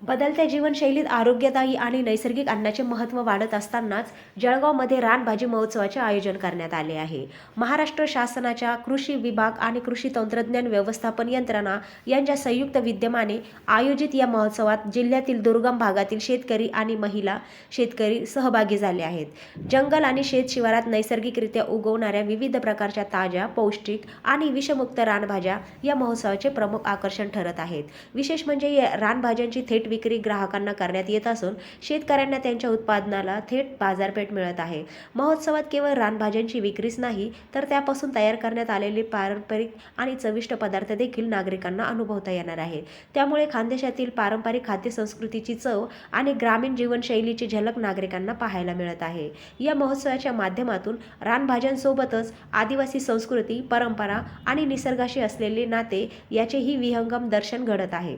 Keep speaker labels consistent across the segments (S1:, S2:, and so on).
S1: बदलत्या जीवनशैलीत आरोग्यदायी आणि नैसर्गिक अन्नाचे महत्त्व वाढत असतानाच जळगावमध्ये रानभाजी महोत्सवाचे आयोजन करण्यात आले आहे। महाराष्ट्र शासनाच्या कृषी विभाग आणि कृषी तंत्रज्ञान व्यवस्थापन यंत्रणा यांच्या संयुक्त विद्यमाने आयोजित या महोत्सवात जिल्ह्यातील दुर्गम भागातील शेतकरी आणि महिला शेतकरी सहभागी झाले आहेत। जंगल आणि शेत शिवारात नैसर्गिकरित्या उगवणाऱ्या विविध प्रकारच्या ताज्या, पौष्टिक आणि विषमुक्त रानभाज्या या महोत्सवाचे प्रमुख आकर्षण ठरत आहेत। विशेष म्हणजे या रानभाज्यांची थेट विक्री ग्राहकांना करण्यात येत असून शेतकऱ्यांना त्यांच्या उत्पादनाला थेट बाजारपेठ मिळत आहे। महोत्सवात केवळ रानभाज्यांची विक्रीच नाही तर त्यापासून तयार करण्यात आलेले पारंपरिक आणि चविष्ट पदार्थ देखील नागरिकांना अनुभवता येणार आहेत। त्यामुळे खानदेशातील पारंपरिक खाद्य संस्कृतीची चव आणि ग्रामीण जीवनशैलीची झलक नागरिकांना पाहायला मिळत आहे। या महोत्सवाच्या माध्यमातून रानभाज्यांसोबतच आदिवासी संस्कृती, परंपरा आणि निसर्गाशी असलेले नाते याचेही विहंगम दर्शन घडत आहे।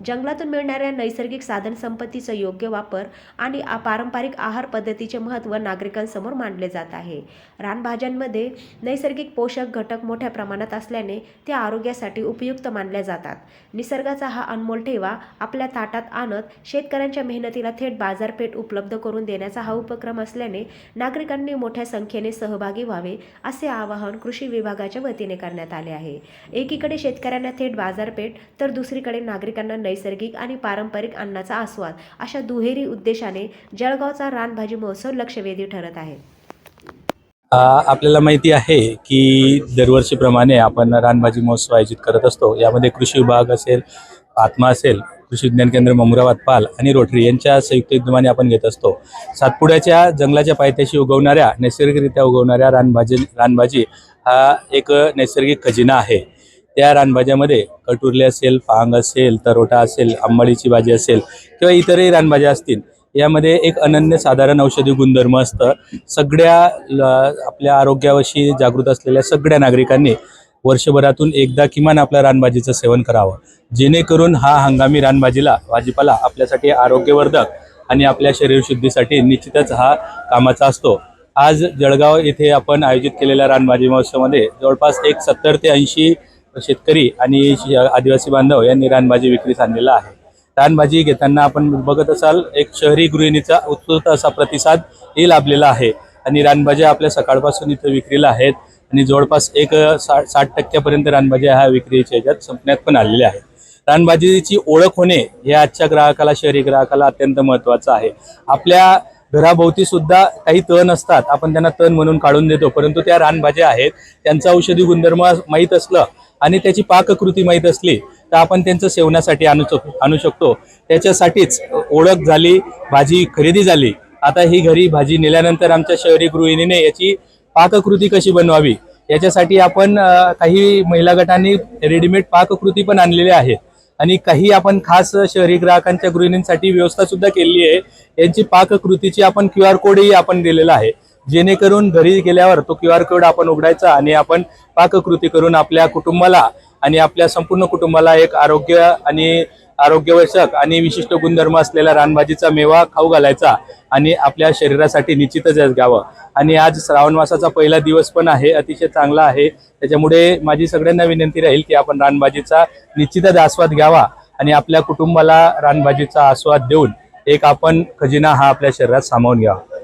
S1: जंगलातून मिळणाऱ्या नैसर्गिक साधनसंपत्तीचा योग्य वापर आणि पारंपरिक आहार पद्धतीचे महत्त्व नागरिकांसमोर मांडले जात आहे। रानभाज्यांमध्ये नैसर्गिक पोषक घटक मोठ्या प्रमाणात असल्याने ते आरोग्यासाठी उपयुक्त मानले जातात। निसर्गाचा हा अनमोल ठेवा आपल्या ताटात आणत शेतकऱ्यांच्या मेहनतीला थेट बाजारपेठ उपलब्ध करून देण्याचा हा उपक्रम असल्याने नागरिकांनी मोठ्या संख्येने सहभागी व्हावे असे आवाहन कृषी विभागाच्या वतीने करण्यात आले आहे। एकीकडे शेतकऱ्यांना थेट बाजारपेठ तर दुसरीकडे नागरिकांना नैसर्गिक आणि पारंपरिक अन्नाचा आस्वाद अशा दुहेरी उद्देशाने जळगावचा रानभाजी महोत्सव लक्षवेधी ठरत आहे।
S2: आपल्याला माहिती आहे की दरवर्षीप्रमाणे आपण रानभाजी महोत्सव आयोजित करत असतो। यामध्ये कृषी विभाग असेल, आत्मा असेल, कृषी विज्ञान केंद्र ममुराबाद पाल आणि रोटरी यांच्या संयुक्त विद्यमाने आपण घेत असतो। सातपुड्याच्या जंगलाच्या पायथ्याशी उगवणाऱ्या नैसर्गिकरित्या उगवणाऱ्या रानभाजी हा एक नैसर्गिक खजिना आहे। त्या रानभाज्यामध्ये कटुरले असेल, पांग असेल, तरोटा असेल, अंबाडीची भाजी असेल किंवा इतरही रानभाज्या असतील, यामध्ये एक अनन्यसाधारण औषधी गुणधर्म असतं। सगळ्या आपल्या आरोग्याविषयी जागृत असलेल्या सगळ्या नागरिकांनी वर्षभरातून एकदा किमान आपल्या रानभाजीचं सेवन करावं, जेणेकरून हा हंगामी भाजीपाला आपल्यासाठी आरोग्यवर्धक आणि आपल्या शरीरशुद्धीसाठी निश्चितच हा कामाचा असतो। आज जळगाव येथे आपण आयोजित केलेल्या रानभाजी महोत्सवामध्ये जवळपास 70 ते 80 शेतकरी आणि आदिवासी बांधव यांनी रानभाजी विक्रीस आणलेला आहे। रानभाजी घेताना आपण बघत असाल एक शहरी गृहिणीचा उत्स्फूर्त असा प्रतिसाद ही लाभलेला आहे आणि रानभाज्या आपल्या सकाळपासून इथं विक्रीला आहेत आणि जवळपास 60% रानभाज्या ह्या विक्रीच्या ह्याच्यात संपण्यात पण आलेल्या आहेत। रानभाजीची ओळख होणे हे आजच्या ग्राहकाला, शहरी ग्राहकाला अत्यंत महत्त्वाचं आहे। आपल्या घराभोवती सुद्धा काही तण असतात, आपण त्यांना तण म्हणून काढून देतो, परंतु त्या रानभाज्या आहेत, त्यांचा औषधी गुणधर्म माहीत असलं आणि त्याची पाककृती माहीत असली तर आपण त्यांचं सेवनासाठी आणू शकतो। त्याच्यासाठीच ओळख झाली, भाजी खरेदी झाली। आता ही घरी भाजी नेल्यानंतर आमच्या शहरी गृहिणीने याची पाककृती कशी बनवावी याच्यासाठी आपण काही महिला गटांनी रेडीमेड पाककृती पण आणलेली आहे आणि काही आपण खास शहरी ग्राहकांच्या गृहिणींसाठी व्यवस्था सुद्धा केली आहे। यांची पाककृतीची आपण QR कोडही आपण दिलेला आहे, जेणेकरून घरी गेल्यावर तो QR कोड आपण उघडायचा आणि आपण पाककृती करून आपल्या कुटुंबाला आणि आपल्या संपूर्ण कुटुंबाला एक आरोग्यवर्धक आणि विशिष्ट गुणधर्म असलेला रानभाजीचा मेवा खाऊ घालायचा आणि आपल्या शरीरासाठी निश्चितच घ्यावं। आणि आज श्रावण मासाचा पहिला दिवस पण आहे, अतिशय चांगला आहे। त्याच्यामुळे माझी सगळ्यांना विनंती राहील की आपण रानभाजीचा निश्चितच आस्वाद घ्यावा आणि आपल्या कुटुंबाला रानभाजीचा आस्वाद देऊन एक आपण खजिना हा आपल्या शरीरात सामावून घ्यावा।